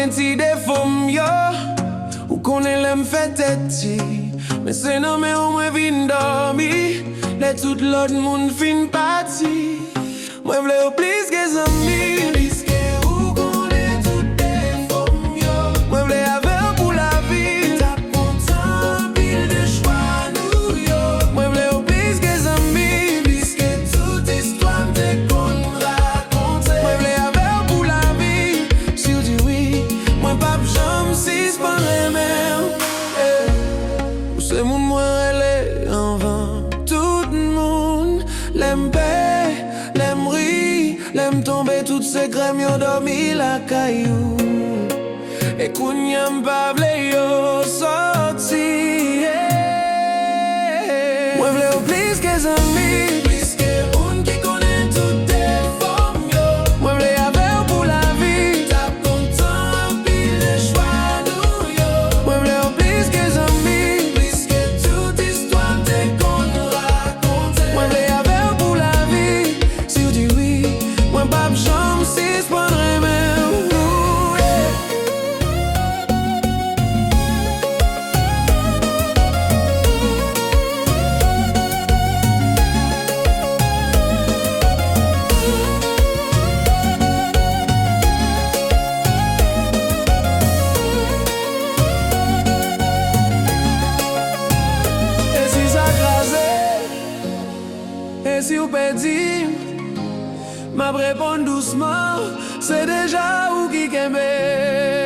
gen ti defom yo, ou konen lem fè tèti. Men se nan men ou mwen vin dormi, le tout lot moun fin pati. Mwen vle ou plis ke zami, plis ke ou konen tout defom yo. Mwen vle ave ou pou la vi, tap kontan pil de chwa nou yo. Mwen vle ou plis ke zami, plis ke tout histwa mte kon rakonte. Mwen vle ave ou pou la vi, si ou di oui, mwen pap jam si s'pan reme. Ou se moun mwen rele an van, tout moun lem pe. Lem tombe tout se krem yo dormi la kayou. E kounyam pa vle yo sorti. Mwen vle ou plis ke zami, plis ke un ki konen tout defom yo. Mwen vle ave ou pou la vi, tap kontan pil de chwa nou yo. Mwen vle ou plis ke zami, plis ke tout histwa mte kon rakonte. Mwen vle ave ou pou la vi, si ou di oui, mwen pap jam si s'pan reme. E si sa krasè, e si ou pedi, m'a répond doucement, c'est déjà ou qui kembe.